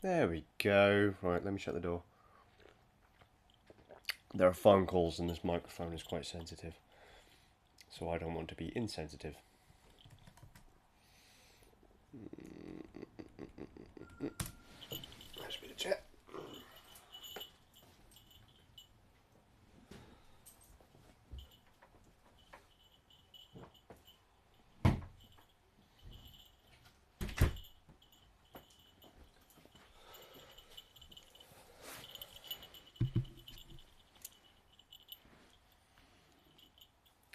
There we go. Right, let me shut the door. There are phone calls and this microphone is quite sensitive. So I don't want to be insensitive. Let's be the chat.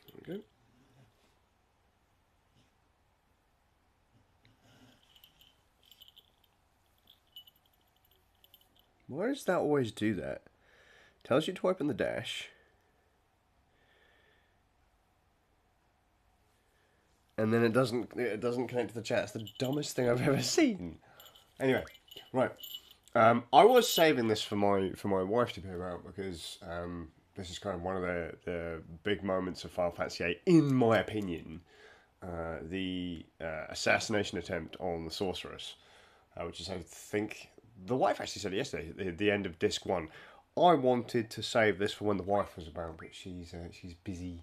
There we go. Why does that always do that? Tells you to open the dash. And then it doesn't connect to the chat. It's the dumbest thing I've ever seen. Anyway, right. I was saving this for my wife to hear about because this is kind of one of the big moments of Final Fantasy VIII, in my opinion. The assassination attempt on the sorceress, which is, I think, the wife actually said it yesterday, the end of disc one. I wanted to save this for when the wife was about, but she's busy,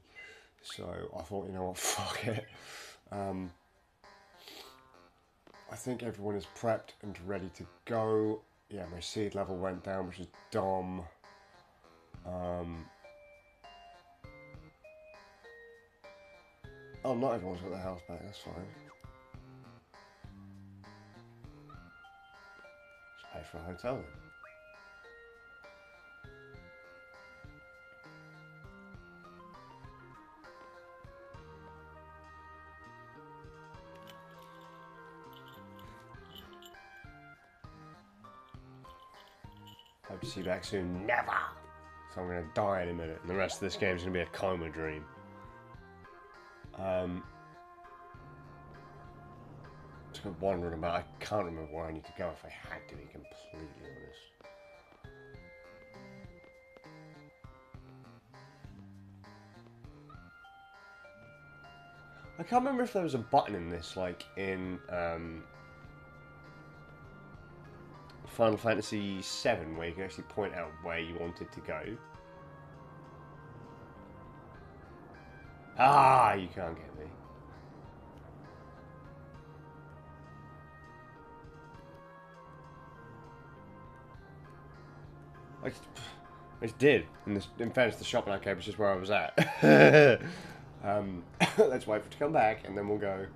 so I thought, you know what, fuck it. I think everyone is prepped and ready to go. Yeah, my seed level went down, which is dumb. Oh, not everyone's got their house back, that's fine. Just pay for a hotel then. Hope to see you back soon. Never! So I'm going to die in a minute, and the rest of this game is going to be a coma dream. Just got wandering about. I can't remember where I need to go if I had to be completely honest. I can't remember if there was a button in this, like in Final Fantasy VII, where you can actually point out where you wanted to go. Ah, you can't get me. I just did. In fairness, the shop in Arcade was just where I was at. Let's wait for it to come back, and then we'll go.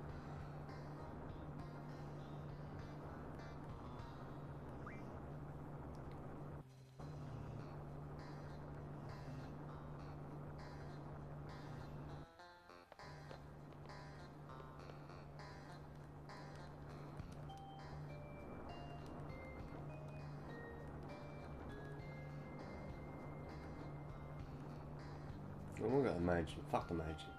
We'll go to the mansion. Fuck the mansion.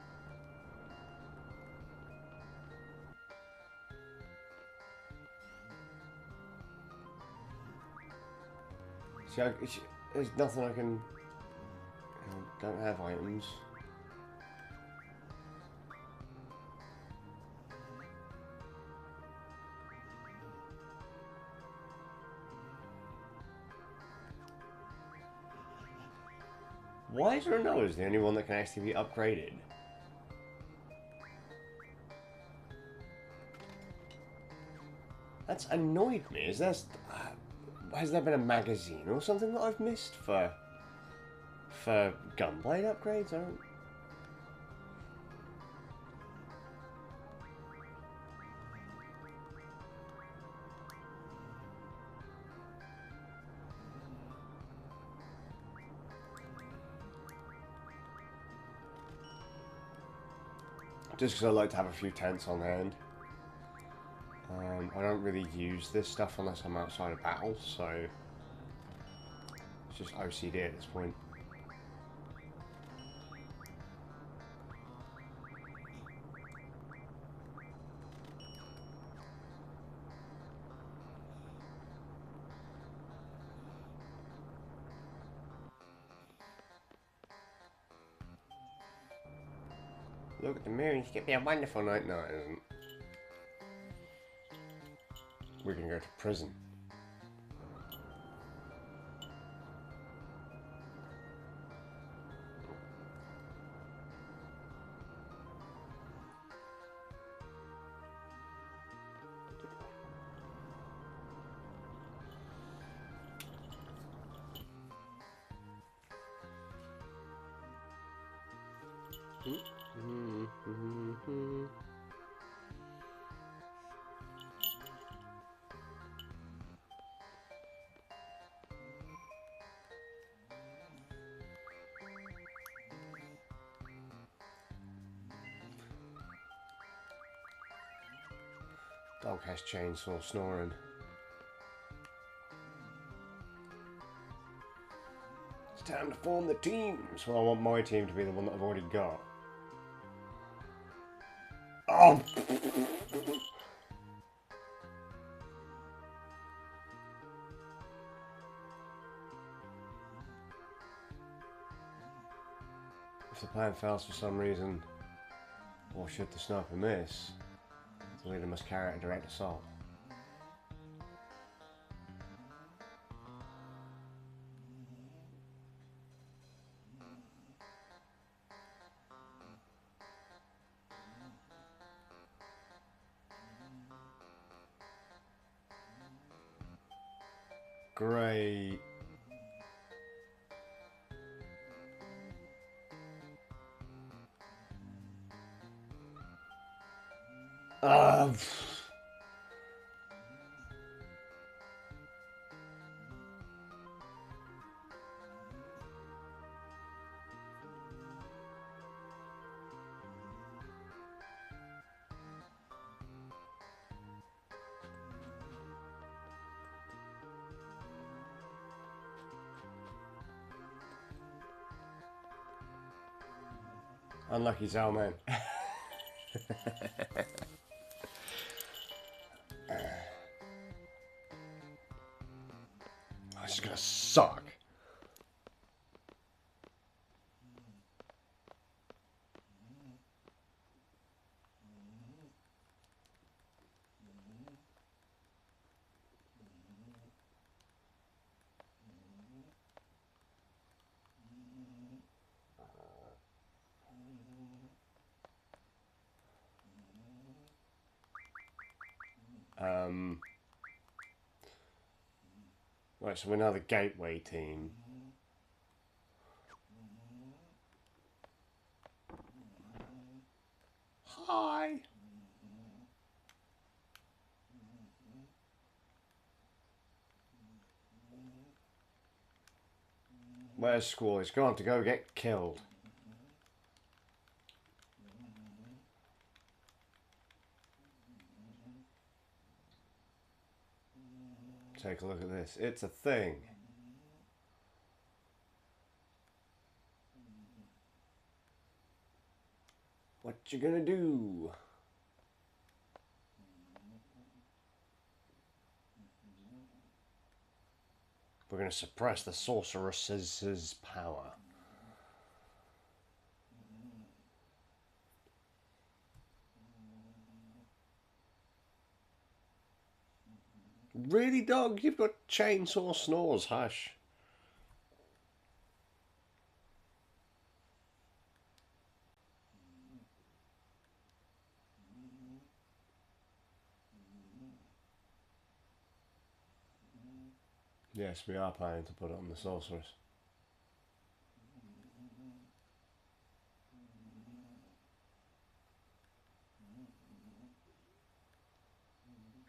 See, there's nothing I can. I don't have items. Why is Renault's the only one that can actually be upgraded? That's annoyed me. Has there been a magazine or something that I've missed for gunblade upgrades? I don't. Just because I like to have a few tents on hand. I don't really use this stuff unless I'm outside of battle, so it's just OCD at this point. Look at the moon, it's going to be a wonderful night. No, it isn't. We're going to go to prison. Dog has chainsaw snoring. It's time to form the teams. Well, I want my team to be the one that I've already got. Oh! If the plan fails for some reason, or should the sniper miss, the leader must carry out a direct assault. Great. Uh, Unlucky Zalman. This is gonna suck. Right, so we're now the gateway team. Hi. Where's Squall? He's gone to go get killed. Take a look at this. It's a thing. What you gonna do? We're gonna suppress the sorceress's power. Really, dog? You've got chainsaw snores, hush. Yes, we are planning to put it on the sorceress.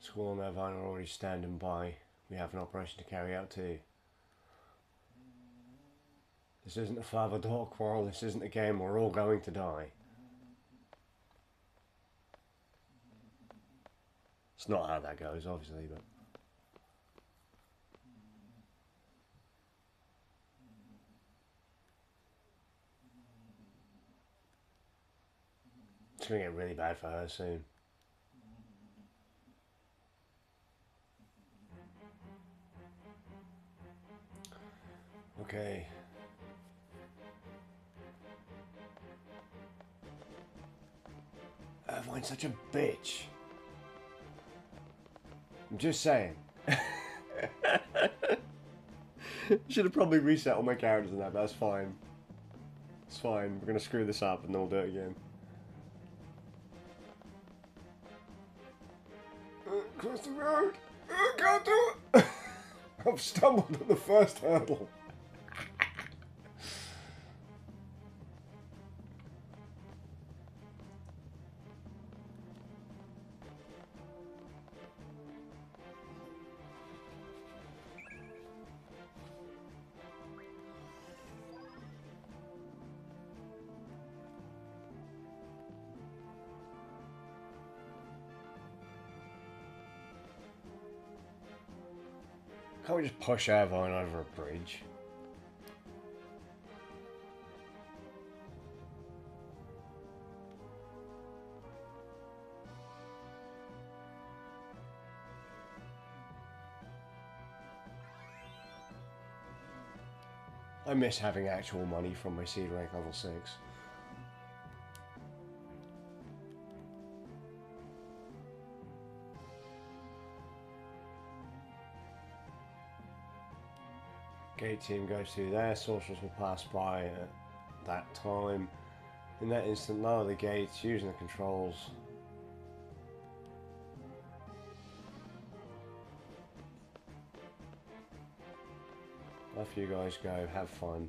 Squall and Irvine are already standing by. We have an operation to carry out too. This isn't a father-daughter quarrel, this isn't a game, we're all going to die. It's not how that goes, obviously, but... It's going to get really bad for her soon. Okay. Irvine's such a bitch. I'm just saying. Should have probably reset all my characters and that, but that's fine. It's fine. We're going to screw this up and then we'll do it again. Cross the road! Can't do it! I've stumbled at the first hurdle. Can't we just push Irvine over a bridge? I miss having actual money from my seed rank level 6. Gate team goes through there, sorcerers will pass by at that time. In that instant, lower the gates using the controls. Off you guys go, have fun.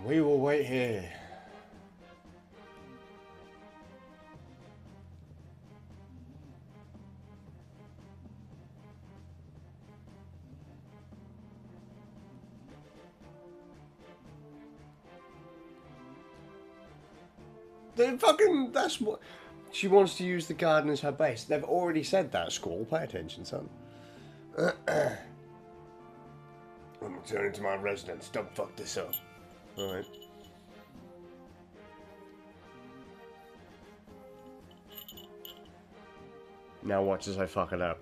We will wait here. That's what she wants to use the garden as her base. They've already said that, Squall. Pay attention, son. I'm returning to my residence. Don't fuck this up. Alright. Now watch as I fuck it up.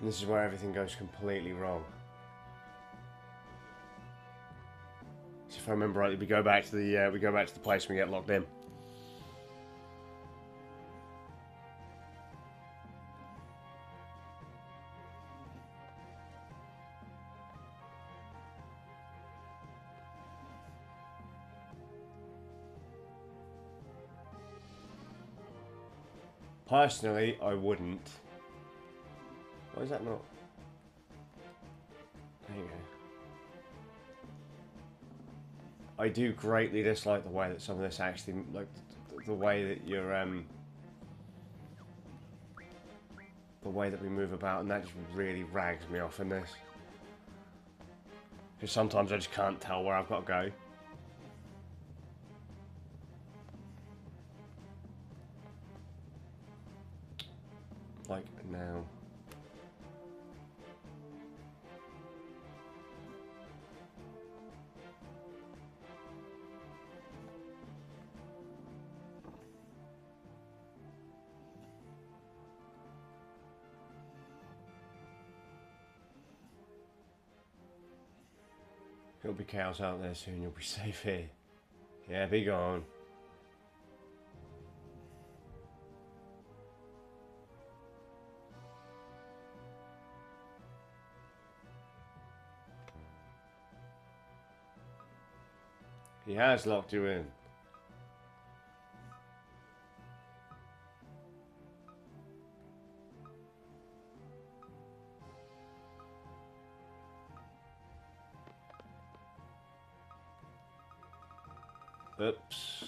And this is where everything goes completely wrong. So if I remember rightly, we go back to the place and we get locked in. Personally, I wouldn't. Why is that not? There you go. I do greatly dislike the way that some of this actually, like, the way that you're, the way that we move about, and that just really rags me off in this. Because sometimes I just can't tell where I've got to go. Like, now. There'll be cows out there soon, you'll be safe here. Yeah, be gone. He has locked you in. Oops.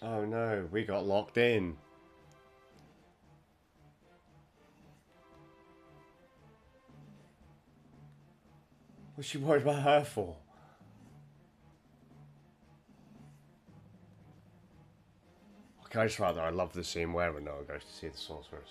Oh no, we got locked in. What's she worried about her for? Okay, I just rather I love the scene where Rinoa goes to see the sorceress.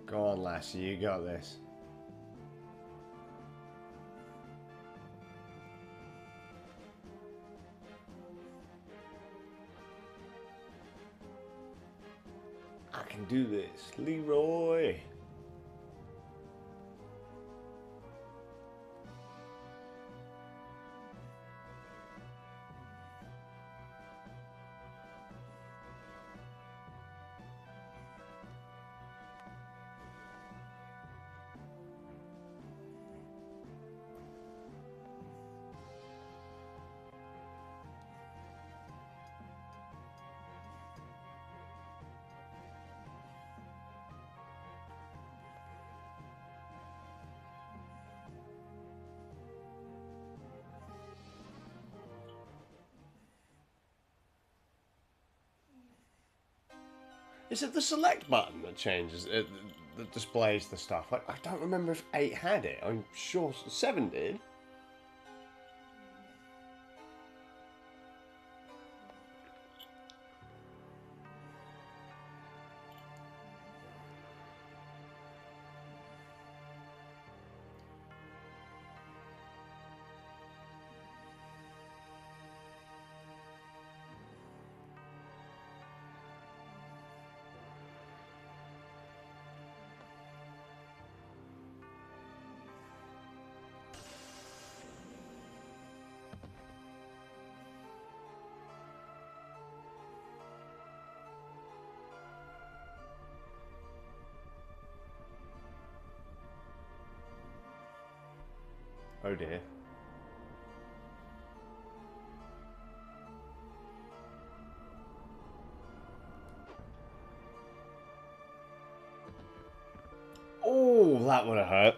Go on, lassie, you got this. I can do this, Leroy. Is it the select button that changes it, that displays the stuff? I don't remember if 8 had it. I'm sure 7 did. Oh dear. Oh, that would have hurt.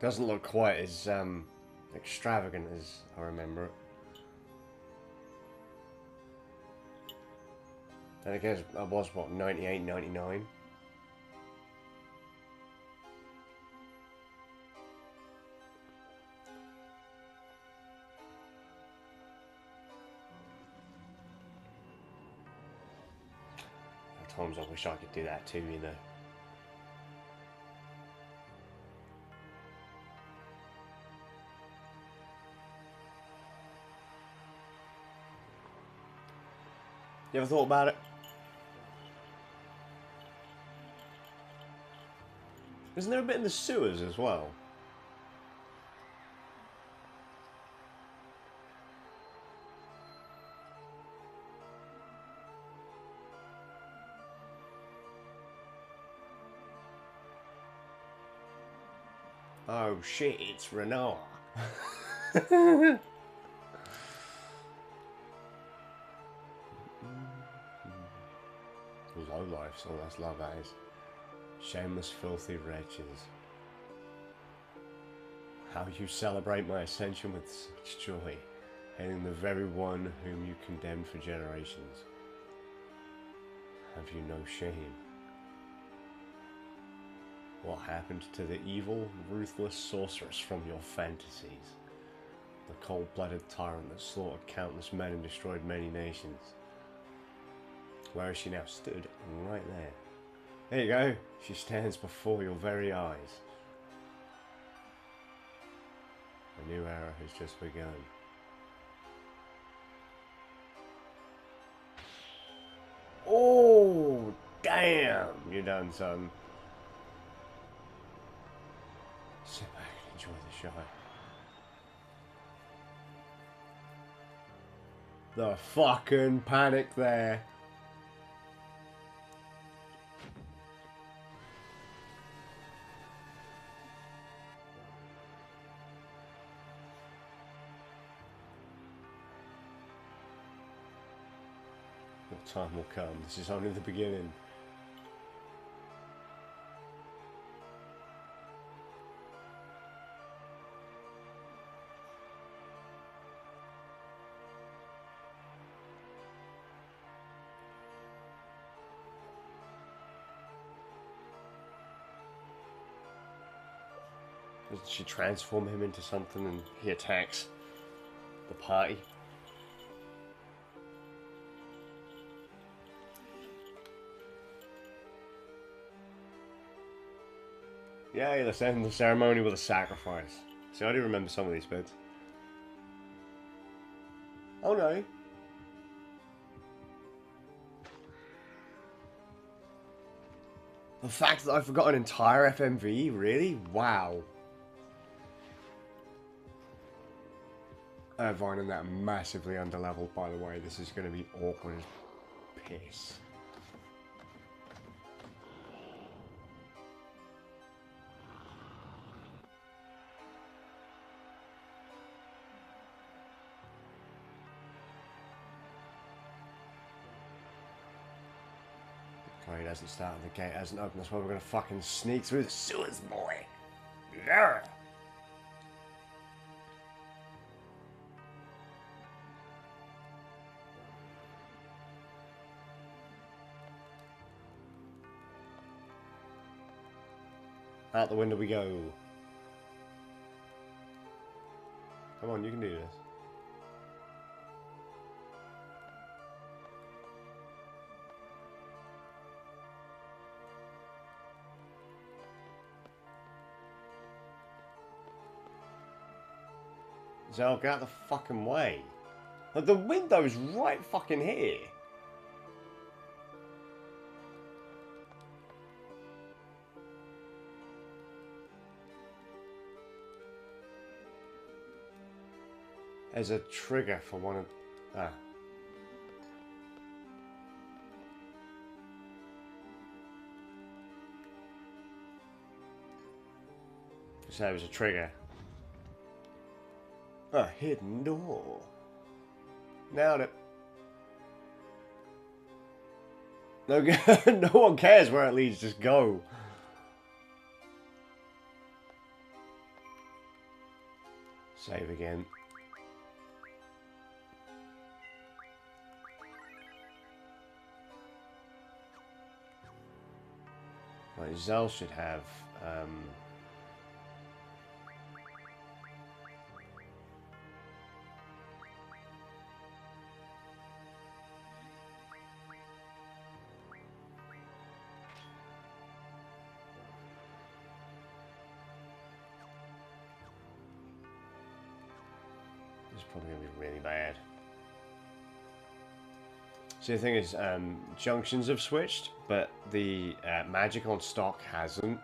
Doesn't look quite as extravagant as I remember it. And I guess I was, what, 98, 99? At times I wish I could do that too, you know. You ever thought about it? Isn't there a bit in the sewers as well? Oh shit, it's Renard. Low life, oh that's love that is. Shameless filthy wretches. How you celebrate my ascension with such joy, hailing the very one whom you condemned for generations. Have you no shame? What happened to the evil, ruthless sorceress from your fantasies? The cold-blooded tyrant that slaughtered countless men and destroyed many nations. Where is she now? Stood right there. There you go. She stands before your very eyes. A new era has just begun. Oh, damn! You're done, son. Sit back and enjoy the show. The fucking panic there. Your time will come. This is only the beginning. Doesn't she transform him into something and he attacks the party? Yeah, let's end the ceremony with a sacrifice. See, I do remember some of these bits. Oh no. The fact that I forgot an entire FMV, really? Wow. Irvine and that massively underleveled, by the way. This is going to be awkward as piss. Parade hasn't started, the gate hasn't opened, that's why we're gonna fucking sneak through the sewers, boy. Yeah. Out the window we go. Come on, you can do this. Zal, get out the fucking way. Like, the window's right fucking here. There's a trigger for one of... Ah. So there was a trigger. A hidden door. Nailed it. No, no one cares where it leads, just go. Save again. Right, Zal should have... This is probably going to be really bad. So the thing is, junctions have switched, but the magic on stock hasn't.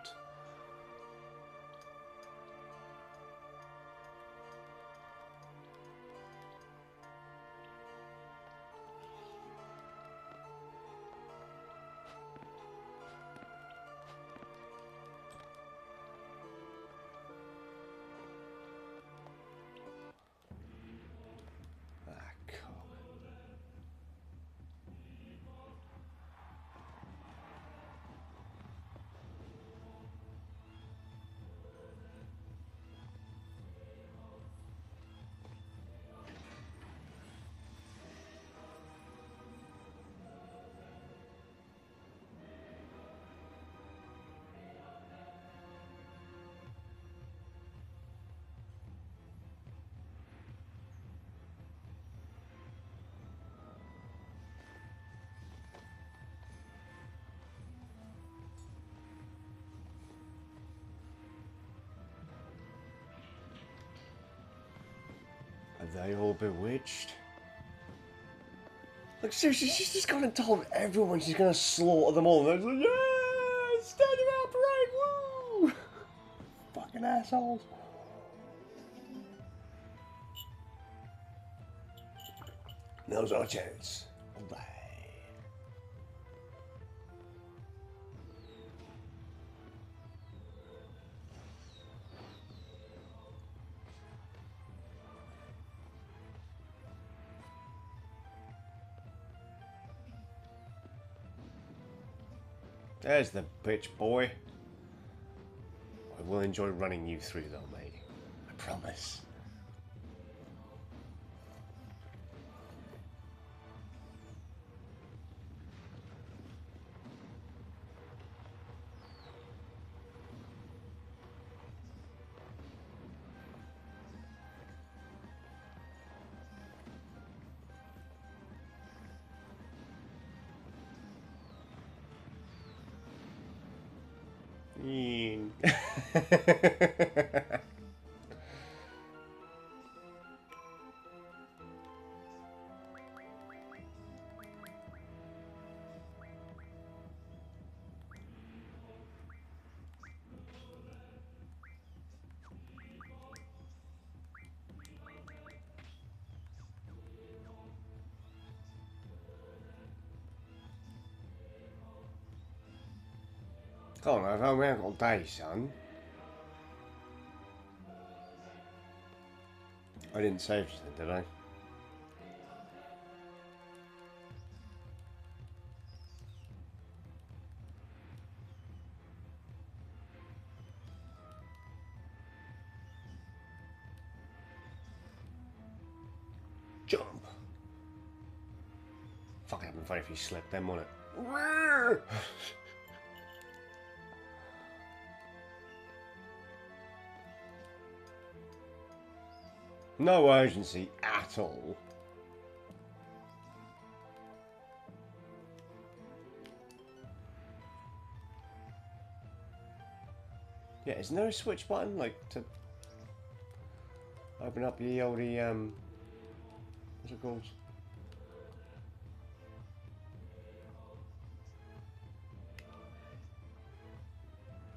Are they all bewitched? Like, seriously, she's just gone and told everyone she's gonna slaughter them all. And they're like, yeah, Stadium Outbreak, woo! Fucking assholes. Now's our chance. Bye. There's the bitch, boy. I will enjoy running you through, though, mate. I promise. Come on, I've only got all day, son. I didn't save anything, did I? Jump. Fuck, it'd been funny if he slipped then, wouldn't it? No urgency at all. Yeah, isn't there a switch button, like, to open up the oldie, what's it called?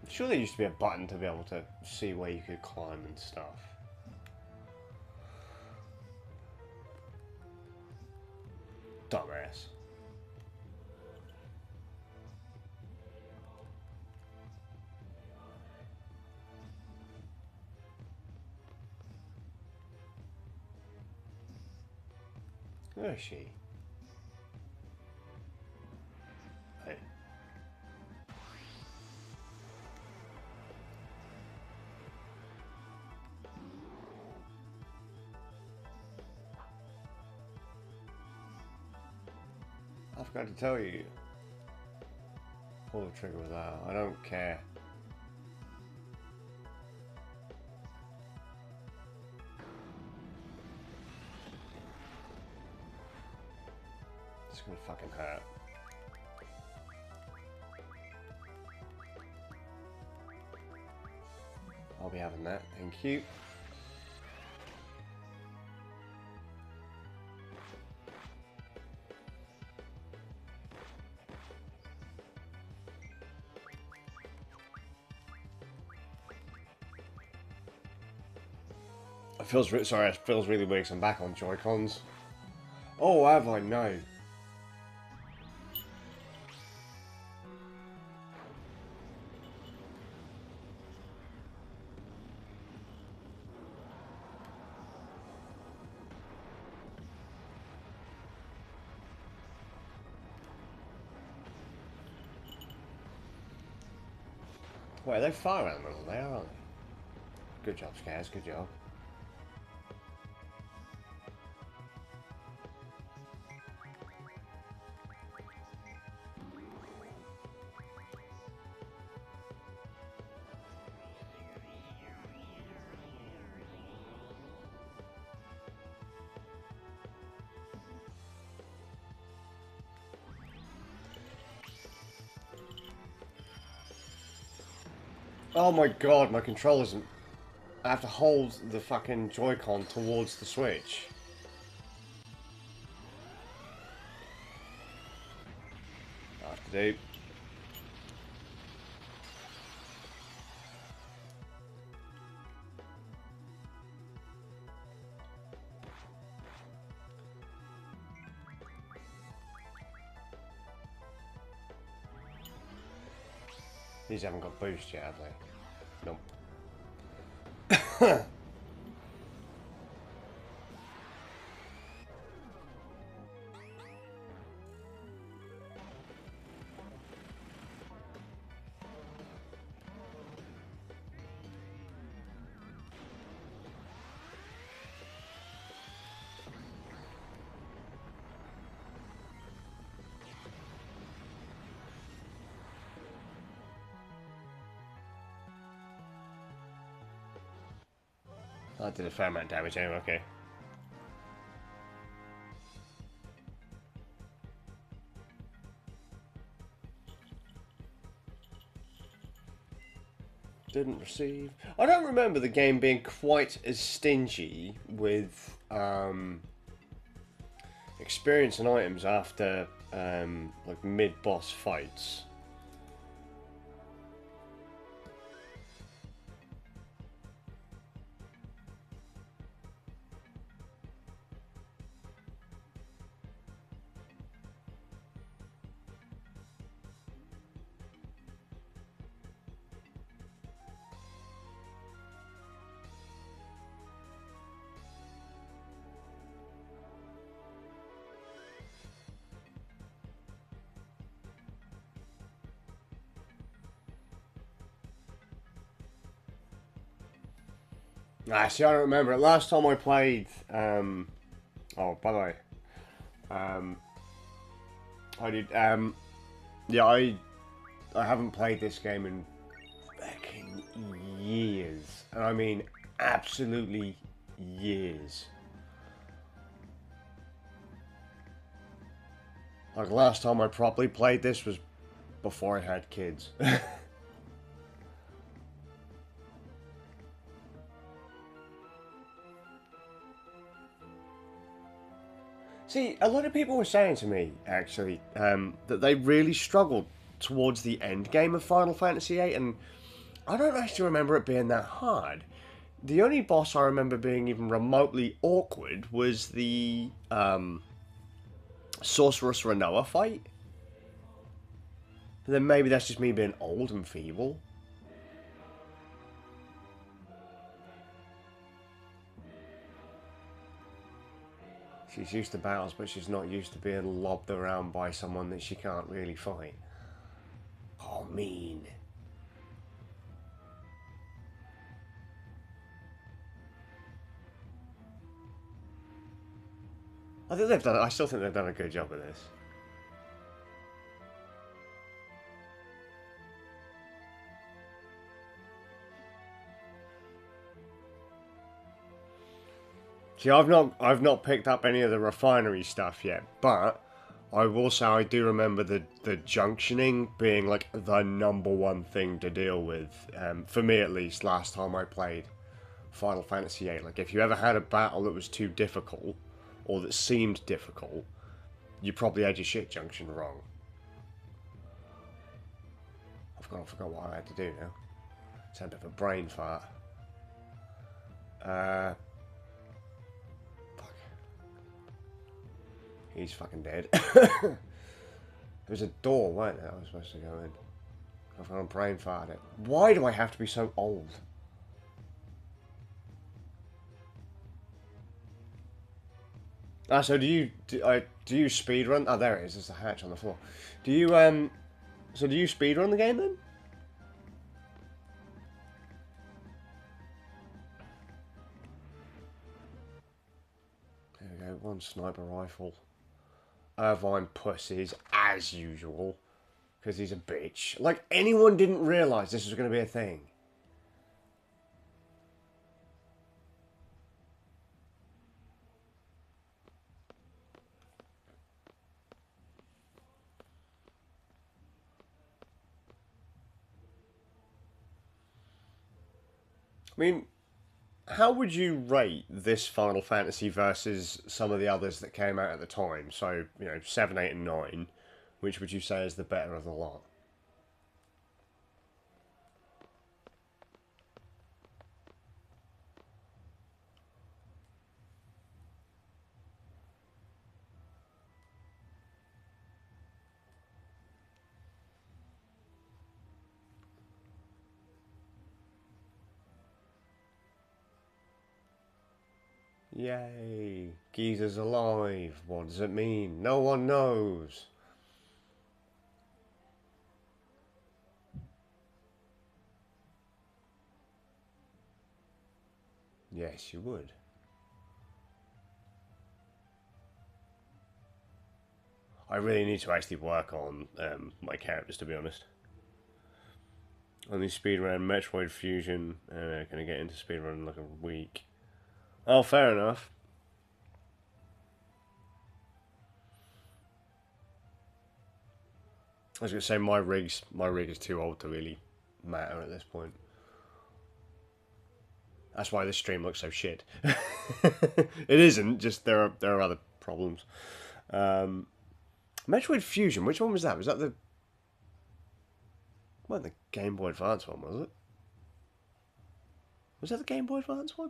I'm sure there used to be a button to be able to see where you could climb and stuff. Dumbass. Where is she? Hey. I forgot to tell you. Pull the trigger with that. I don't care. It's gonna fucking hurt. I'll be having that. Thank you. It feels sorry. It feels really weird 'cause I'm back on Joy-Cons. Oh, have I? No. Wait, they're fire animals there, aren't they? Good job, Skaz. Good job. Oh my god, my controller's... I have to hold the fucking Joy-Con towards the Switch. I have to do. These haven't got boost yet, have they? Nope. I did a fair amount of damage anyway, okay. Didn't receive... I don't remember the game being quite as stingy with experience and items after like mid-boss fights. Ah, see, I don't remember it. Last time I played Oh, by the way, um, I did. Yeah, I haven't played this game in fucking years, and I mean absolutely years. Like last time I properly played this was before I had kids. See, a lot of people were saying to me, actually, that they really struggled towards the end game of Final Fantasy VIII, and I don't actually remember it being that hard. The only boss I remember being even remotely awkward was the Sorceress Renoa fight. But then maybe that's just me being old and feeble. She's used to battles, but she's not used to being lobbed around by someone that she can't really fight. Oh, mean. I think they've done. I still think they've done a good job of this. See, I've not picked up any of the refinery stuff yet, but I will say I do remember the junctioning being like the number one thing to deal with, for me at least. Last time I played Final Fantasy VIII, like if you ever had a battle that was too difficult or that seemed difficult, you probably had your shit junction wrong. I forgot what I had to do now. It's a bit of a brain fart. Fuck. He's fucking dead. There was a door, weren't there? I was supposed to go in. I've gone brain farted. Why do I have to be so old? Ah, so do you speed run? Oh, there it is. There's a hatch on the floor. Do you So do you speed run the game then? There we go. One sniper rifle. Irvine pussies as usual, because he's a bitch. Like anyone didn't realise this was going to be a thing. I mean, how would you rate this Final Fantasy versus some of the others that came out at the time? So, 7, 8, and 9. Which would you say is the better of the lot? Yay! Geezer's alive. What does it mean? No one knows. Yes, you would. I really need to actually work on my characters, to be honest. Only speedrun Metroid Fusion. Gonna get into speedrun in like a week. Oh, fair enough. I was gonna say my rig is too old to really matter at this point. That's why this stream looks so shit. It isn't. Just there are other problems. Metroid Fusion. Which one was that? Was that the the Game Boy Advance one? Was it? Was that the Game Boy Advance one?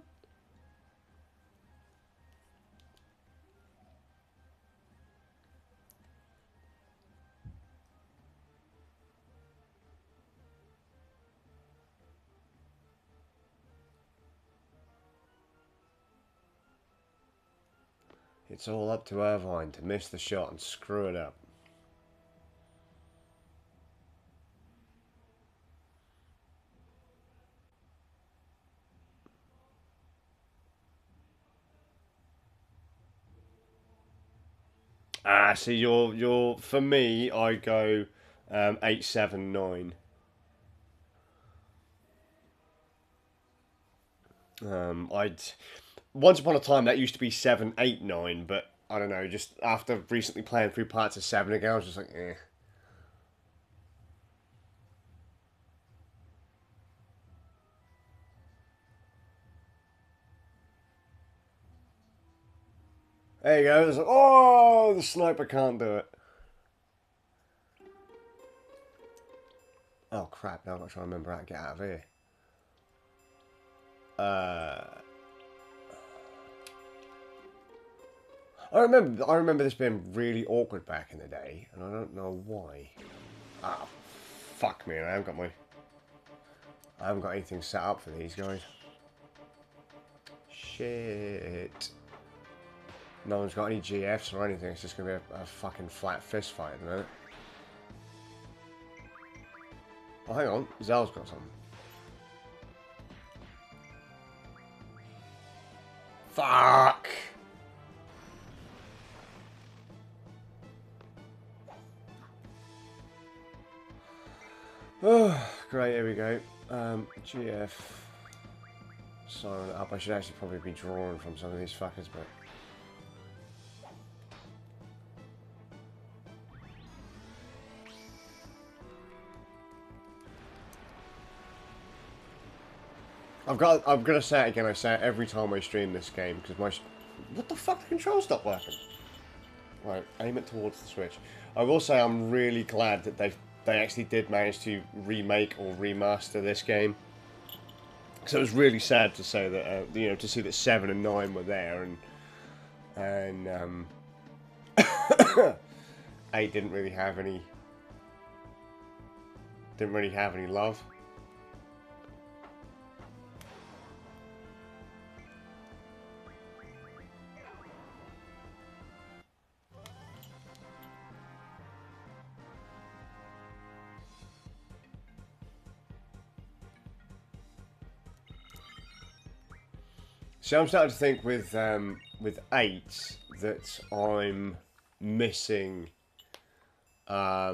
It's all up to Irvine to miss the shot and screw it up. Ah, so you're for me, I go 879. I'd once upon a time that used to be 789, but I don't know. Just after recently playing through parts of 7 again, I was just like, eh. There you go. It's like, oh, the sniper can't do it. Oh crap! Now I've got to try and remember how to get out of here. I remember this being really awkward back in the day, and I don't know why. Ah, fuck me! I haven't got anything set up for these guys. Shit. No one's got any GFs or anything. It's just gonna be a fucking flat fist fight, isn't it? Oh, hang on. Zell's got something. Fuck! Oh, great, here we go. GF. Silent up. I should actually probably be drawing from some of these fuckers, but... I'm gonna say it again, I say it every time I stream this game, because my... What the fuck? The controls stopped working. Right, aim it towards the Switch. I will say I'm really glad that they actually did manage to remake or remaster this game. So it was really sad to say that, to see that 7 and 9 were there, and 8 didn't really have any love. So I'm starting to think with 8 that I'm missing yeah,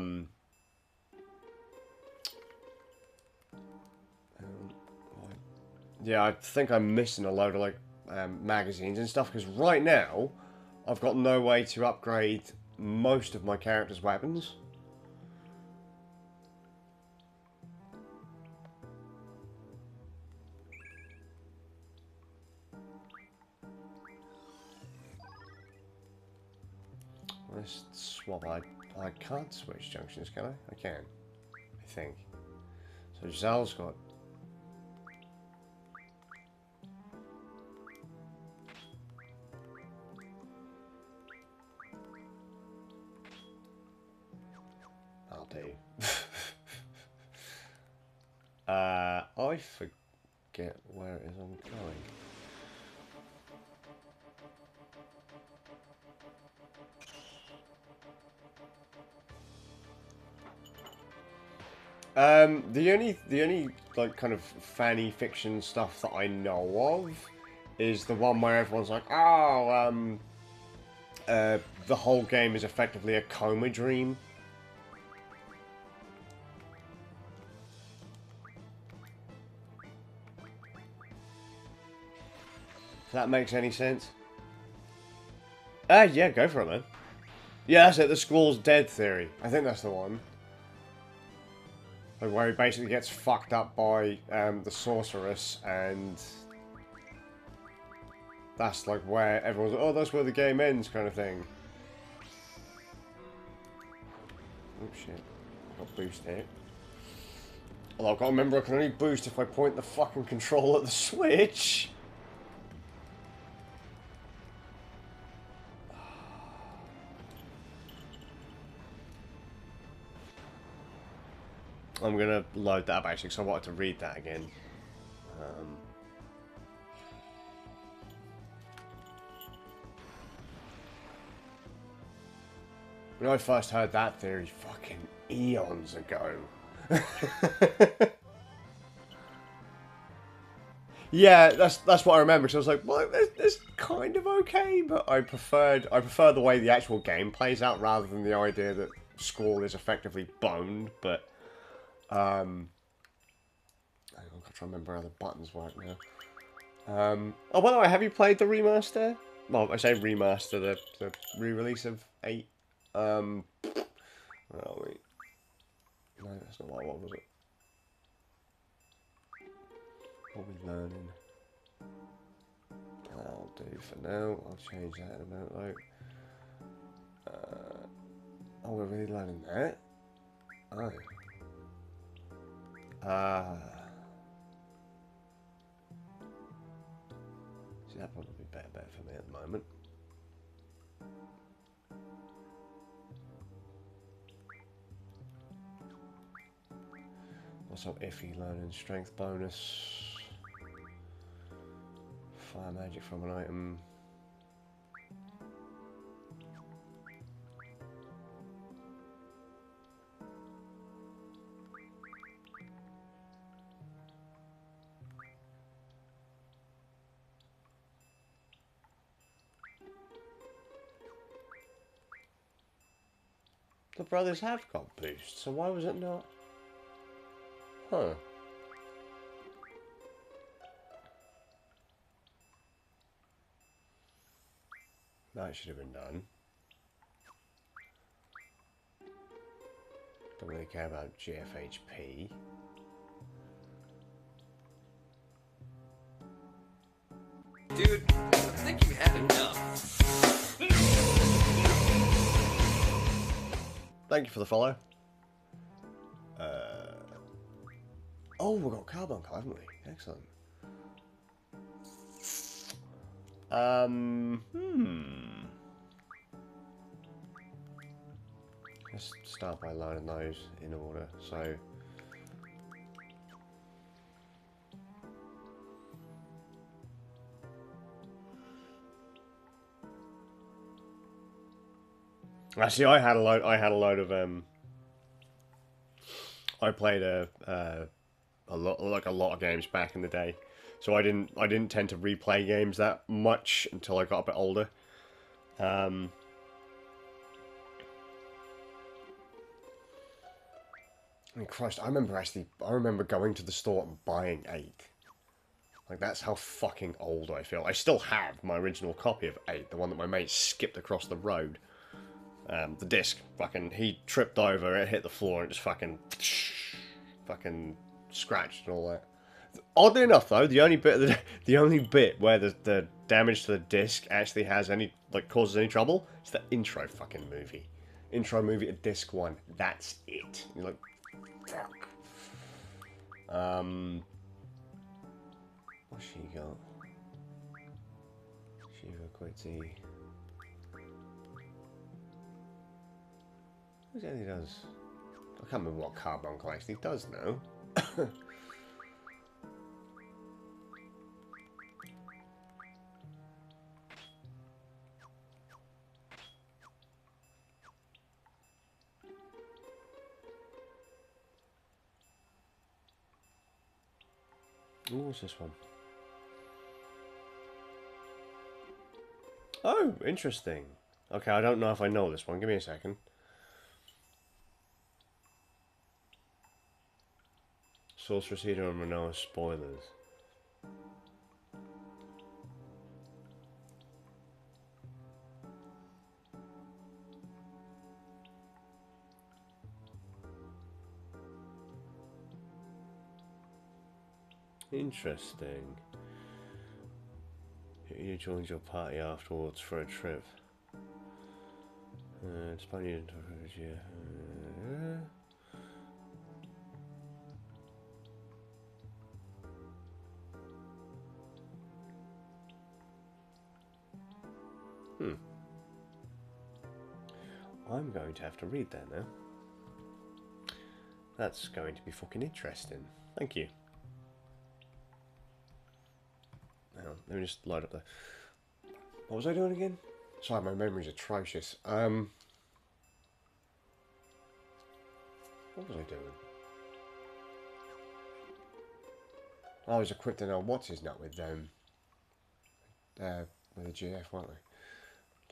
I think I'm missing a load of like magazines and stuff, because right now I've got no way to upgrade most of my character's weapons. Let's swap. I can't switch junctions, can I? I can. I think. So Zal's got... I'll do. I forget where it is I'm going. The only like kind of fanny fiction stuff that I know of is the one where everyone's like, oh, the whole game is effectively a coma dream. If that makes any sense. Yeah, go for it, man. Yeah, that's it, the Squall's dead theory. I think that's the one. Like where he basically gets fucked up by the sorceress, and that's like where everyone's like, oh, that's where the game ends, kind of thing. Oh shit, I've got boost here. Although I've got to remember I can only boost if I point the fucking control at the Switch. I'm gonna load that up actually, because I wanted to read that again. When I first heard that theory fucking eons ago. Yeah, that's what I remember. So I was like, well, it's kind of okay, but I prefer the way the actual game plays out rather than the idea that Squall is effectively boned. But hang on, I've got to remember how the buttons work now. Oh, by the way, have you played the remaster? Well, I say remaster, the re-release of 8. Oh wait, no, that's not what was it? What are we learning? That'll do for now. I'll change that in a minute though. Oh, we're really learning that? Oh. See, that'd probably be better for me at the moment. Also, iffy learning strength bonus. Fire magic from an item. The brothers have got boosts, so why was it not? Huh. That should have been done. Don't really care about GFHP. Dude, I think you had enough. Thank you for the follow. Oh, we've got Carbuncle, haven't we? Excellent. Let's start by loading those in order. So, actually, I had a load of I played a lot of games back in the day, so I didn't tend to replay games that much until I got a bit older. I mean, Christ, I remember going to the store and buying 8. Like, that's how fucking old I feel. I still have my original copy of 8, the one that my mate skipped across the road. The disc, fucking, he tripped over, it hit the floor, and just fucking scratched and all that. Oddly enough, though, the only bit where the damage to the disc actually has any, like, causes any trouble is the intro fucking movie. Intro movie to disc 1. That's it. You're like, fuck. What's she got? Shiva Quitty. What does he does? I can't remember what Carbuncle actually does now. Ooh, what's this one? Oh, interesting. Okay, I don't know if I know this one. Give me a second. Sorceress Eater and Manoa spoilers. Interesting. You joined your party afterwards for a trip. It's funny you I'm going to have to read that now. That's going to be fucking interesting. Thank you. Hang on, let me just load up the... What was I doing again? Sorry, my memory's atrocious. What was I doing? I was equipped to know what's his nut with a GF, weren't we?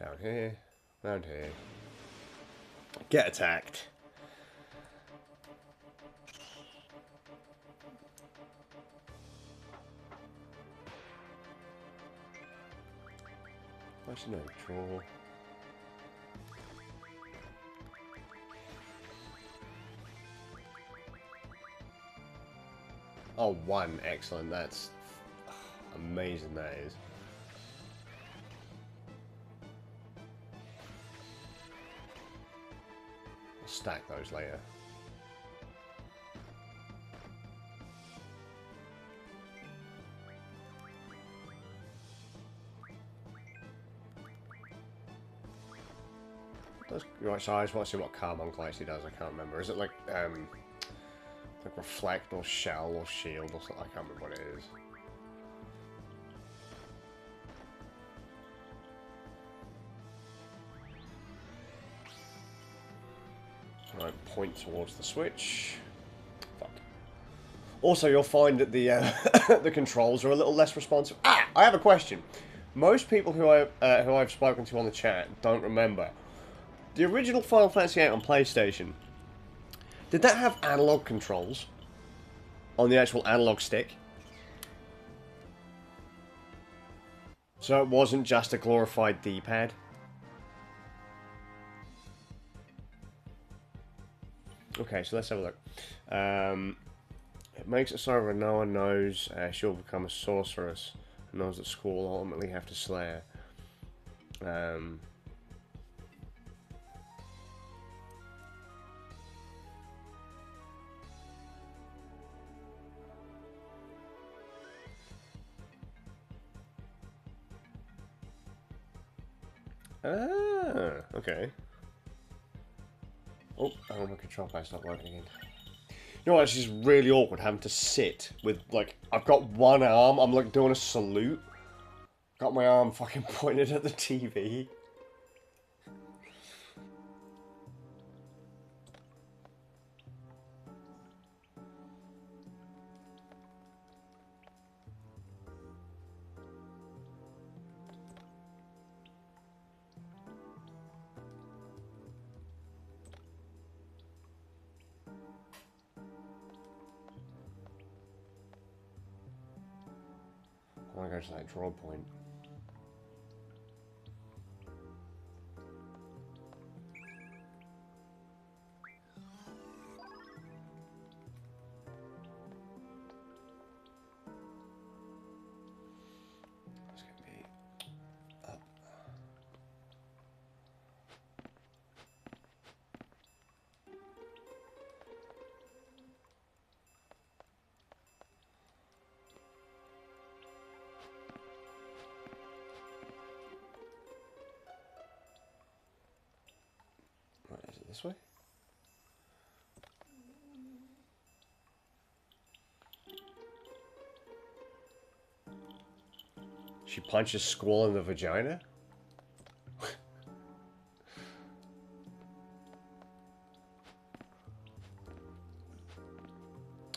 Down here, round here. Get attacked. Actually, no, draw. Oh, one. Excellent. That's amazing, that is. I'll stack those later. Right, so I just want to see what Carbuncle actually does. I can't remember. Is it like reflect or shell or shield or something? I can't remember what it is. Right, point towards the switch. Fuck. Also, you'll find that the the controls are a little less responsive. Ah, I have a question. Most people who I've spoken to on the chat don't remember. The original Final Fantasy VIII on PlayStation, did that have analog controls on the actual analog stick? So it wasn't just a glorified D-pad? Okay, so let's have a look. It makes it so Rinoa knows she'll become a sorceress and knows that Squall will ultimately have to slay her. Okay. Oh, my control pad's not working again. You know what, it's just really awkward having to sit with, like, I've got one arm, I'm like doing a salute. Got my arm fucking pointed at the TV. I want to go to that draw point. It's going to be up. Right, is it this way? She punches Squall in the vagina?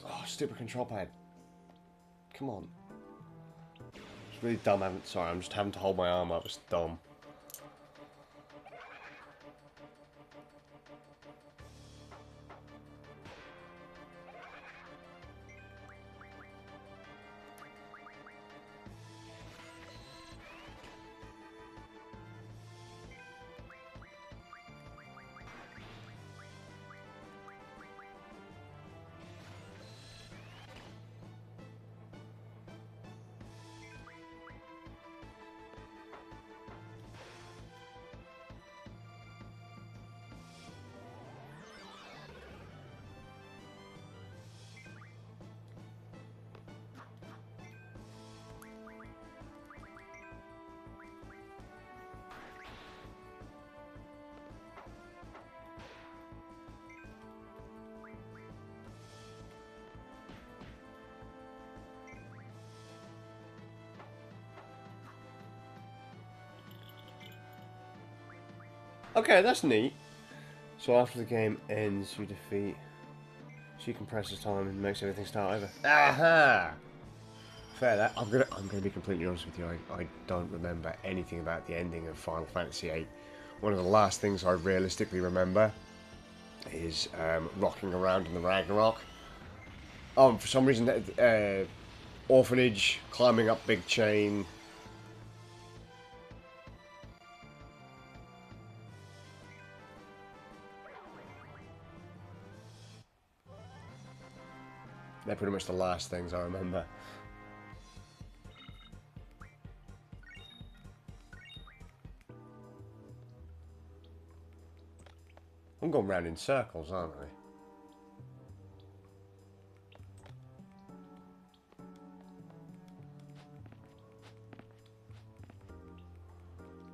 Oh, stupid control pad. Come on. It's really dumb. Sorry, I'm just having to hold my arm up. It's dumb. Okay, that's neat. So after the game ends, you defeat... She compresses time and makes everything start over. Aha! Fair that. I'm gonna be completely honest with you. I don't remember anything about the ending of Final Fantasy VIII. One of the last things I realistically remember is rocking around in the Ragnarok. For some reason, orphanage, climbing up big chain. They're pretty much the last things I remember. I'm going round in circles, aren't I?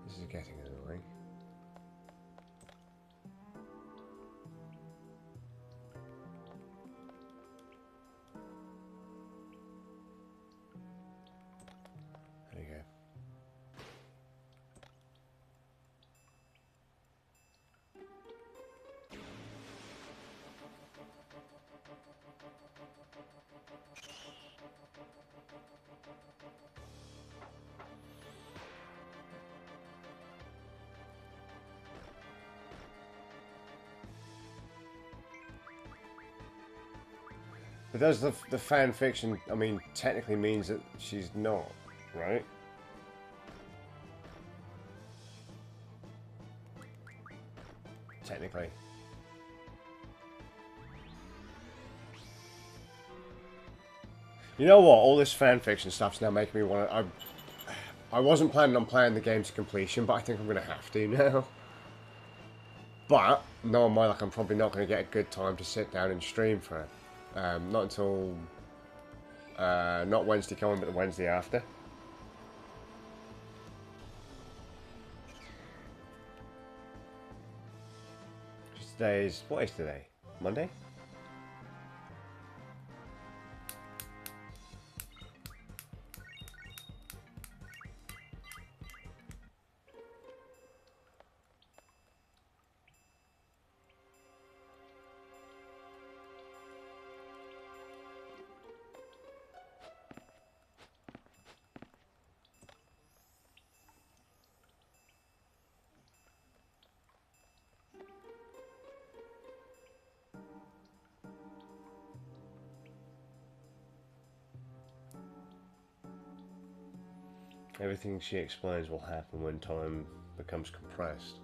This is getting annoying. There you go. But does the fan fiction, I mean, technically means that she's not, right? Technically. You know what? All this fan fiction stuff's now making me want to... I wasn't planning on playing the game to completion, but I think I'm going to have to now. But, knowing my luck, I'm probably not going to get a good time to sit down and stream for it. Not until... not Wednesday coming, but the Wednesday after. Today's... What is today? Monday? Everything she explains will happen when time becomes compressed.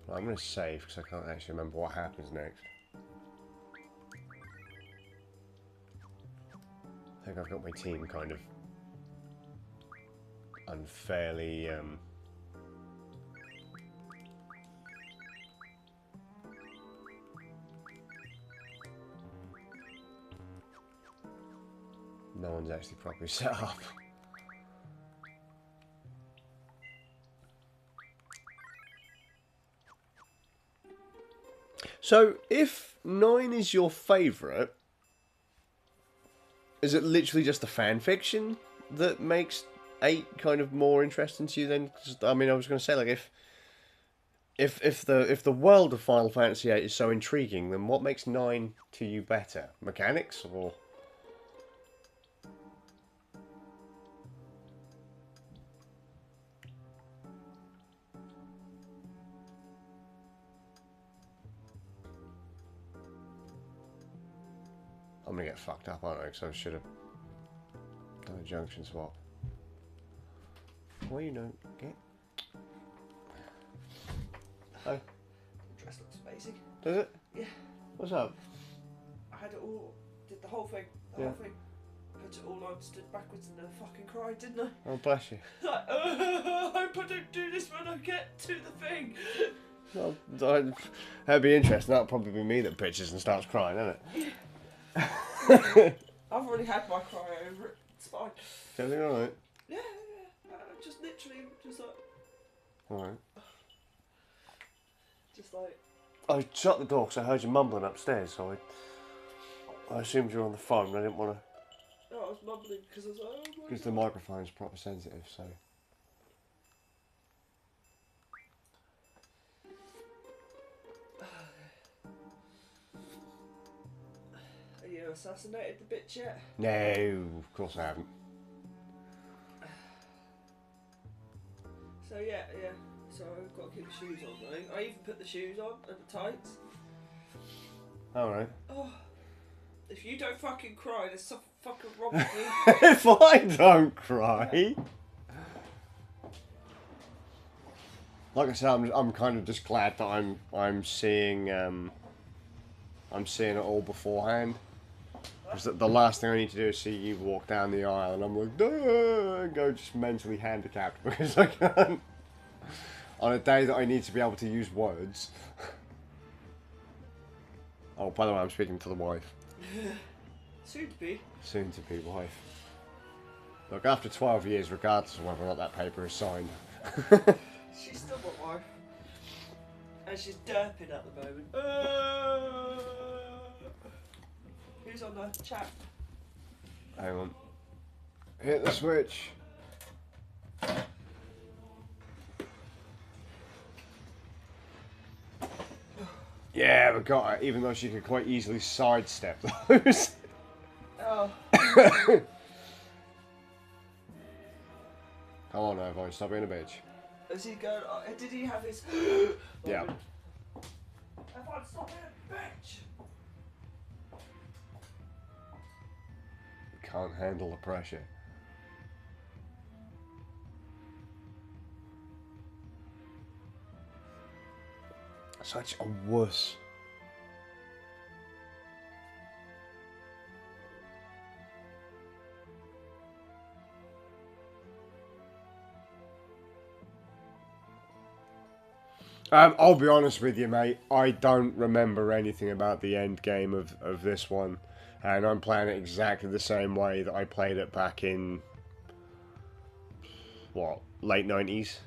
Well, I'm going to save because I can't actually remember what happens next. I think I've got my team kind of unfairly... No one's actually properly set up. So, if 9 is your favourite, is it literally just the fan fiction that makes 8 kind of more interesting to you then? 'Cause, I mean, I was going to say, like, if the world of Final Fantasy VIII is so intriguing, then what makes 9 to you better? Mechanics, or...? I'm gonna get fucked up, aren't I? Because I should have done a junction swap. Well, you know, get. Oh. The dress looks amazing. Does it? Yeah. What's up? I had it all, did the whole thing, Yeah. put it all on, stood backwards and then fucking cried, didn't I? Oh, bless you. Like, I hope I don't do this when I get to the thing. Well, that'd be interesting. That'll probably be me that pitches and starts crying, isn't it? I've already had my cry over it. It's fine. Is everything alright? Yeah. Just literally, just like, Alright. just like. I shut the door because I heard you mumbling upstairs, so I assumed you were on the phone. I didn't want to. No, I was mumbling because I was like, oh my Because God. the microphone's proper sensitive, so. assassinated the bitch yet? No, of course I haven't. So yeah. So I've got to keep the shoes on though. I even put the shoes on and the tights. Alright. Oh, if you don't fucking cry, there's something fucking wrong with you. If I don't cry. Like I said, I'm kind of just glad that I'm seeing it all beforehand. Because the last thing I need to do is see you walk down the aisle and I'm like, duh, and go just mentally handicapped because I can't. On a day that I need to be able to use words. Oh, by the way, I'm speaking to the wife. Soon to be. Soon to be wife. Look, after 12 years, regardless of whether or not that paper is signed. She's still my wife. And she's derping at the moment. Who's on the chat? Hang on. Hit the switch. Yeah, we got her, even though she could quite easily sidestep those. Oh. Come on, Irvine, stop being a bitch. Is he going? Did he have his? Yeah. Everyone, stop being a bitch. Can't handle the pressure. Such a wuss. I'll be honest with you, mate. I don't remember anything about the end game of this one. And I'm playing it exactly the same way that I played it back in... what? Late 90s?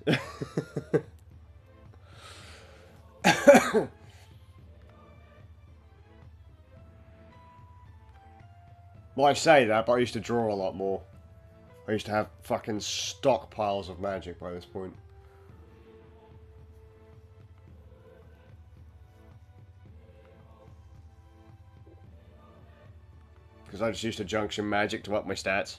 Well, I say that, but I used to draw a lot more. I used to have fucking stockpiles of magic by this point. Because I just used to junction magic to up my stats.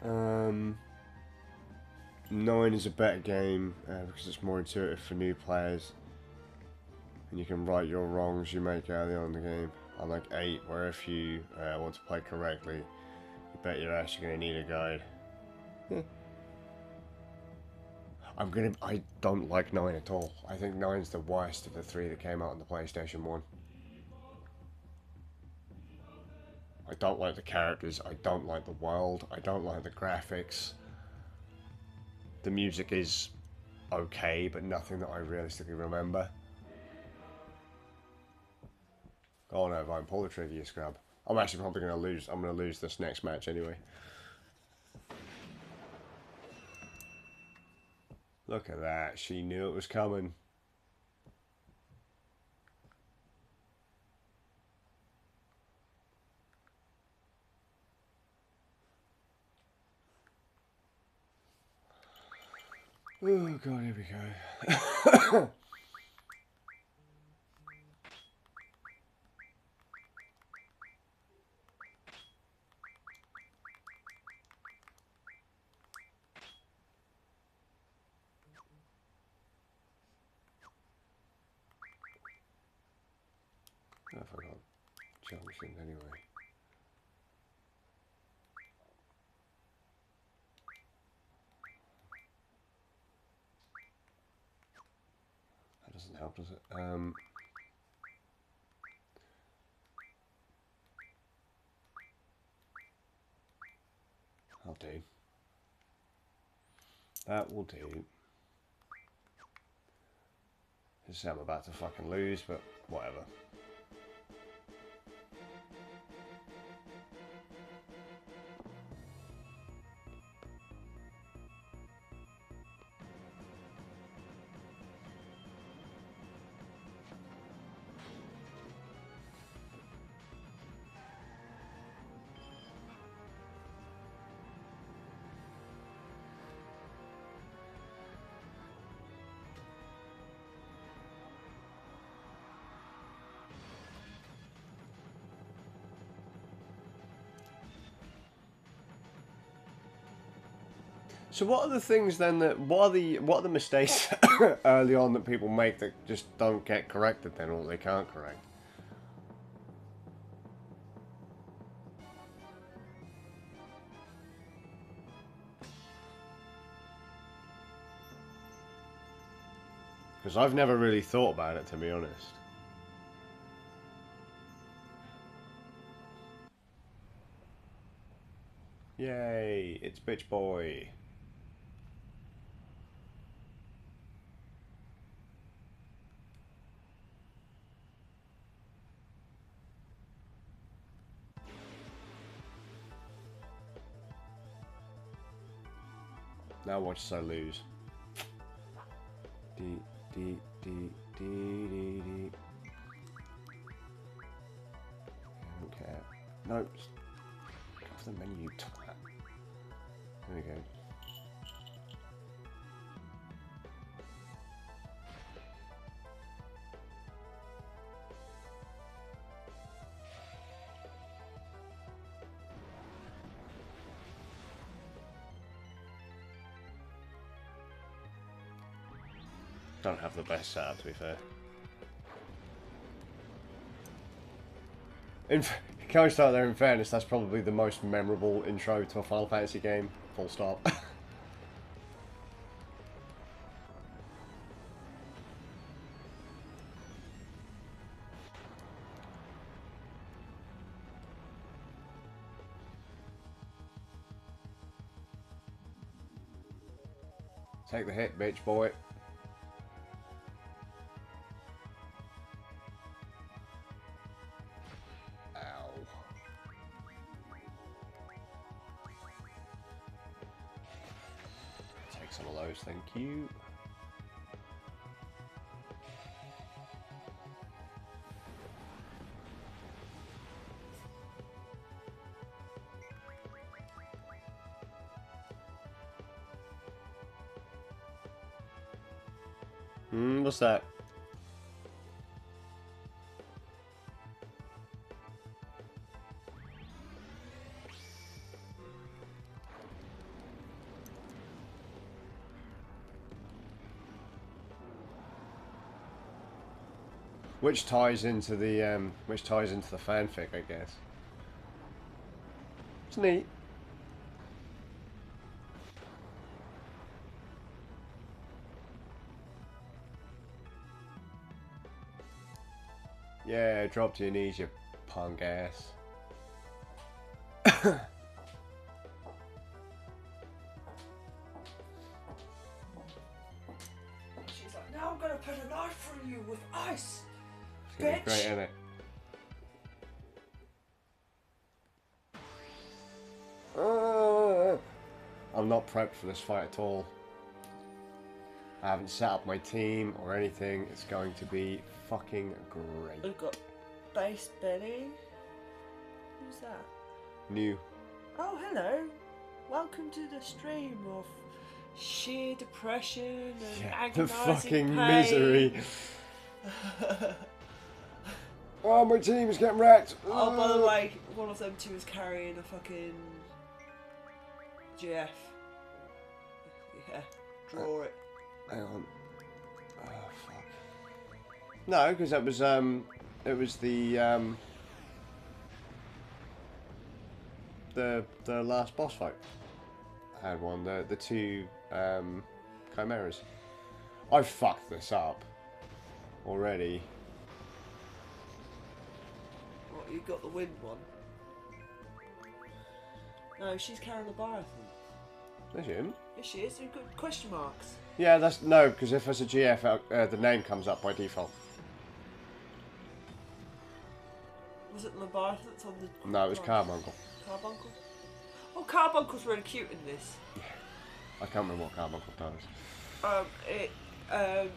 Um, 9 is a better game because it's more intuitive for new players. And you can right your wrongs you make early on in the game. Unlike 8, where if you want to play correctly, you bet your ass you're going to need a guide. I don't like 9 at all. I think 9's the worst of the 3 that came out on the PlayStation 1. I don't like the characters, I don't like the world, I don't like the graphics. The music is okay, but nothing that I realistically remember. Go on, Irvine, pull the trigger, you scrub. I'm actually probably going to lose. I'm going to lose this next match anyway. Look at that. She knew it was coming. Oh god, here we go. I forgot junction anyway. That doesn't help, does it? I'll do. That will do. Just say I'm about to fucking lose, but whatever. So what are the things then that what are the mistakes early on that people make that just don't get corrected then, or they can't correct? Because I've never really thought about it, to be honest. Yay, it's Bitch Boy. Now watch us I lose. D. I don't care. No. Get off the menu, you twat. There we go. Don't have the best setup, to be fair. Can I start there? In fairness, that's probably the most memorable intro to a Final Fantasy game. Full stop. Take the hit, bitch boy. Some of those, thank you. What's that? Which ties into the fanfic, I guess. It's neat. Yeah, drop to your knees, you punk ass. She's like, now I'm gonna put a knife through you with ice. It's gonna be great, isn't it? I'm not prepped for this fight at all. I haven't set up my team or anything. It's going to be fucking great. We've got Bass Benny. Who's that? New. Oh, hello. Welcome to the stream of sheer depression and Yeah, agonizing the fucking pain. misery. Oh, my team is getting wrecked. Oh, by the way, one of them two is carrying a fucking GF. Yeah, draw it. Hang on. Oh, fuck. No, because that was, it was the last boss fight. I had one, the two, chimeras. I fucked this up already. What, you got the wind one? No, she's carrying the Leviathan. Is she in? Yes, she is. You've got question marks. Yeah, that's, no, because if it's a GF, the name comes up by default. Was it Leviathan that's on the... No, it was Carbuncle. Carbuncle? Oh, Carbuncle's really cute in this. I can't remember what Carbuncle does. It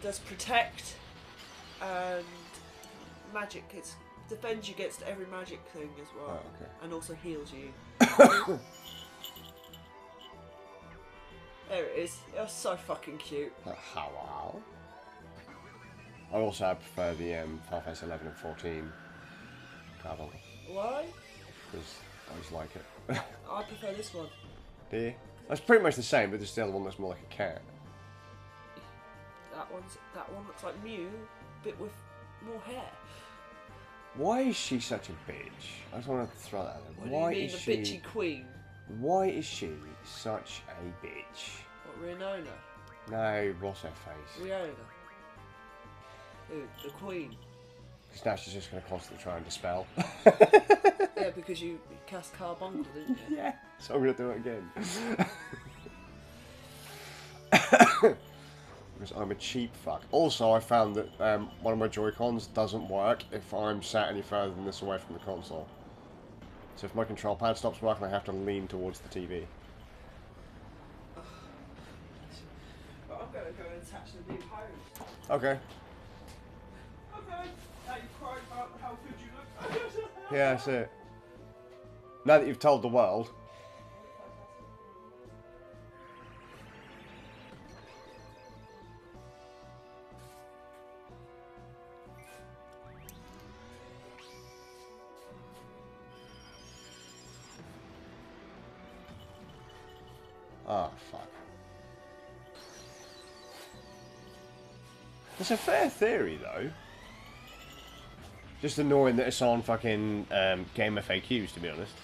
does protect and magic. It defends you against every magic thing as well. Oh, okay. And also heals you. There it is. It's so fucking cute. How? I also prefer the Final Fantasy 11 and 14 Carbuncle. Why? Because I just like it. I prefer this one. Do you? Because That's pretty much the same, but just the other one looks more like a cat. That one looks like Mew, but with more hair. Why is she such a bitch? I just want to throw that out there. What Why do you mean, is the she? bitchy queen? Why is she such a bitch? What, Rihanna? No, what's her face? Rihanna. Who? The queen. Because now she's just going to constantly try and dispel. Yeah, because you cast Carbuncle, didn't you? Yeah, so I'm going to do it again. Because I'm a cheap fuck. Also, I found that one of my Joy-Cons doesn't work if I'm sat any further than this away from the console. So if my control pad stops working, I have to lean towards the TV. But I'm going to go and attach the new hose. Okay. Okay. Now you cried about how good you look. Yeah, that's it. Now that you've told the world. Oh, fuck. It's a fair theory, though. Just annoying that it's on fucking Game FAQs, to be honest.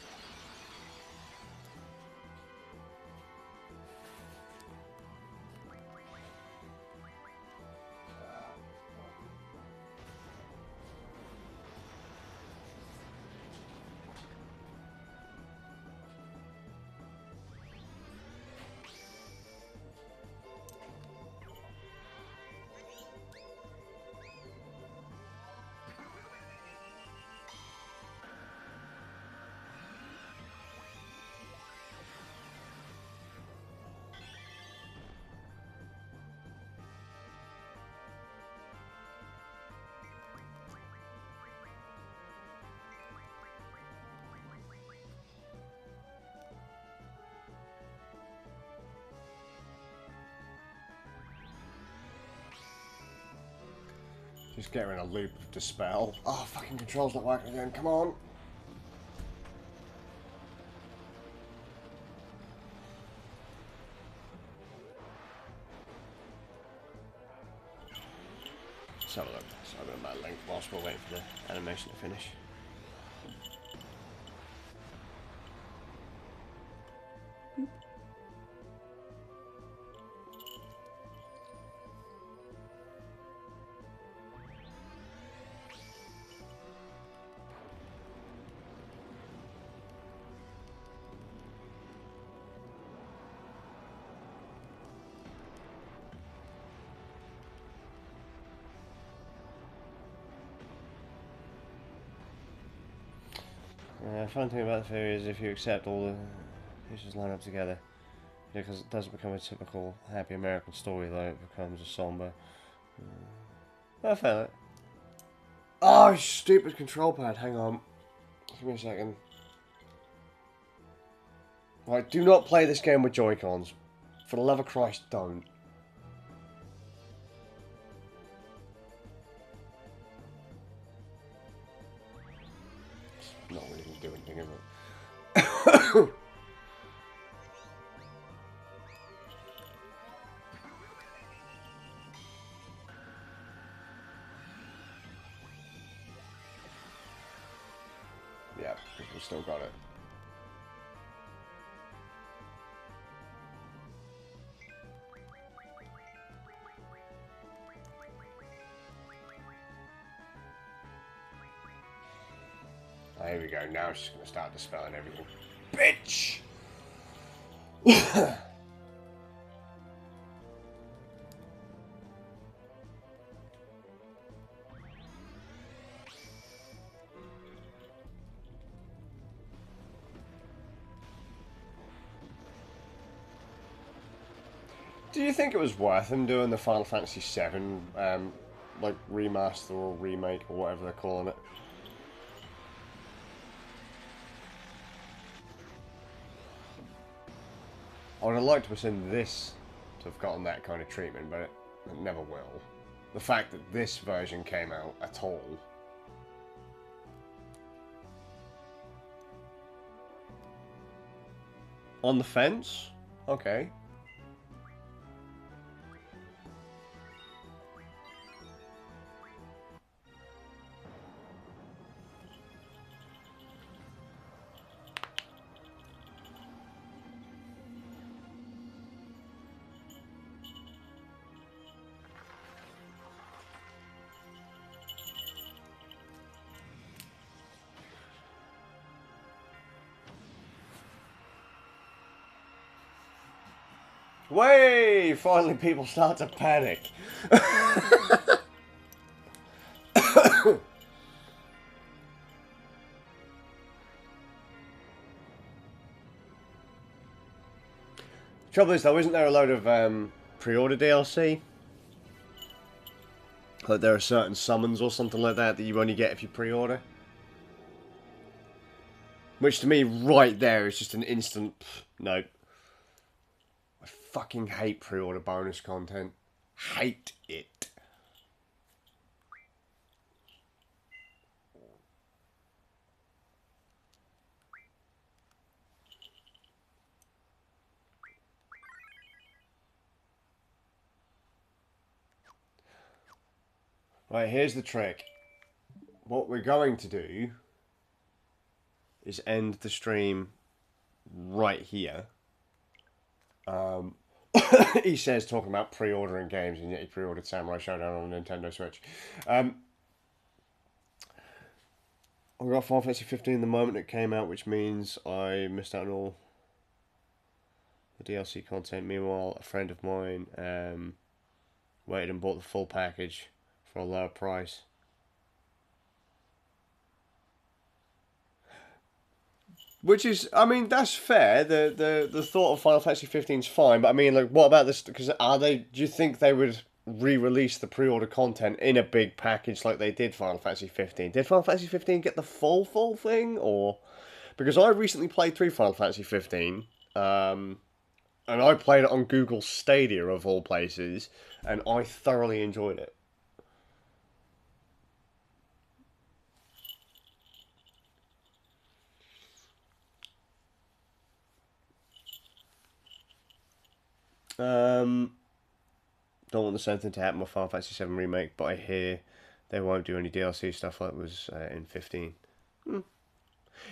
Just get her in a loop of dispel. Oh, fucking control's not working again. Come on. Let's have a look. So I'm going to link whilst we're waiting for the animation to finish. Fun thing about the theory is if you accept all the pieces line up together, because it doesn't become a typical happy American story, though it becomes a somber. I found it. Oh, stupid control pad. Hang on. Give me a second. Right, do not play this game with Joy-Cons. For the love of Christ, don't. Not really going to do anything, is it? Yeah, we've still got it. Oh, here we go. Now she's going to start dispelling everything. Bitch! Do you think it was worth them doing the Final Fantasy VII, like, remaster or remake or whatever they're calling it? I would have liked to have seen this to have gotten that kind of treatment, but it never will. The fact that this version came out at all. On the fence? Okay. Way! Finally people start to panic. Trouble is though, isn't there a load of pre-order DLC? Like there are certain summons or something like that that you only get if you pre-order? Which to me, right there, is just an instant no. I fucking hate pre-order bonus content. Hate it. Right, here's the trick. What we're going to do is end the stream right here. He says talking about pre-ordering games, and yet he pre-ordered Samurai Showdown on Nintendo Switch. I got Final Fantasy 15 the moment it came out, which means I missed out on all the DLC content. Meanwhile, a friend of mine waited and bought the full package for a lower price. Which is, I mean, that's fair. The thought of Final Fantasy 15 is fine, but I mean, like, what about this? Because do you think they would re-release the pre-order content in a big package like they did Final Fantasy 15? Did Final Fantasy 15 get the full thing, or because I recently played through Final Fantasy 15, and I played it on Google Stadia of all places, and I thoroughly enjoyed it. Don't want the same thing to happen with Final Fantasy 7 Remake, but I hear they won't do any DLC stuff like was in 15.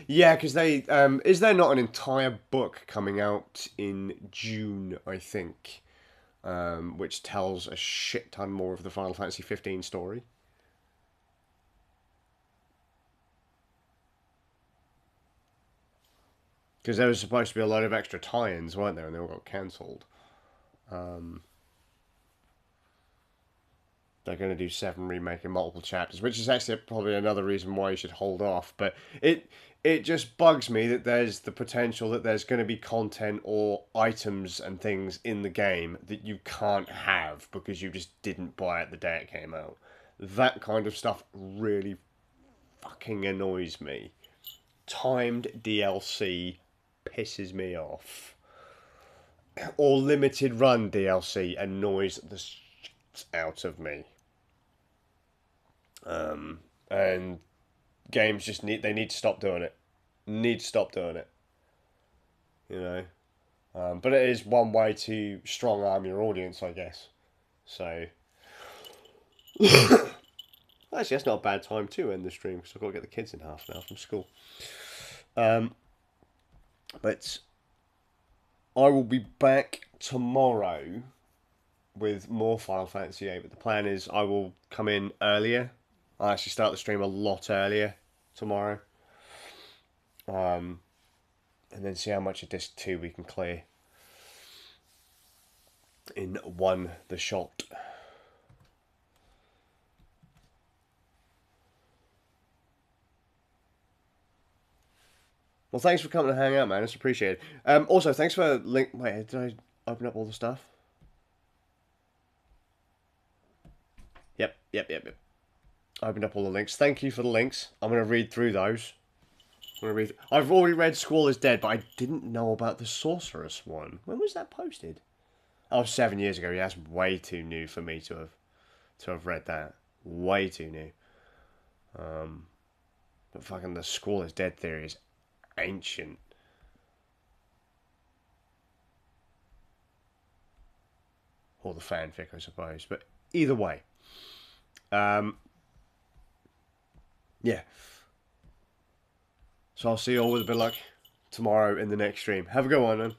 Yeah, because they is there not an entire book coming out in June? I think, which tells a shit ton more of the Final Fantasy 15 story. Because there was supposed to be a lot of extra tie-ins, weren't there? And they all got cancelled. They're going to do 7 Remake in multiple chapters, which is actually probably another reason why you should hold off. But it just bugs me that there's the potential that there's going to be content or items and things in the game that you can't have because you just didn't buy it the day it came out. That kind of stuff really fucking annoys me. Timed DLC pisses me off. Or limited run DLC annoys the shit out of me. And games just need to stop doing it. Need to stop doing it. You know. But it is one way to strong arm your audience, I guess. So actually, that's not a bad time to end the stream because I've got to get the kids in half an hour from school. But I will be back tomorrow with more Final Fantasy VIII. But the plan is I will come in earlier. I'll actually start the stream a lot earlier tomorrow. And then see how much of disc 2 we can clear in the shot. Well, thanks for coming to hang out, man. It's appreciated. Also, thanks for link. Wait, did I open up all the stuff? Yep. I opened up all the links. Thank you for the links. I'm going to read through those. I've already read Squall is Dead, but I didn't know about the Sorceress one. When was that posted? Oh, 7 years ago. Yeah, that's way too new for me to have read that. Way too new. But fucking the Squall is Dead theory is ancient. or the fanfic, I suppose. But either way, yeah. So I'll see you all with a bit of luck tomorrow in the next stream. Have a good one, man.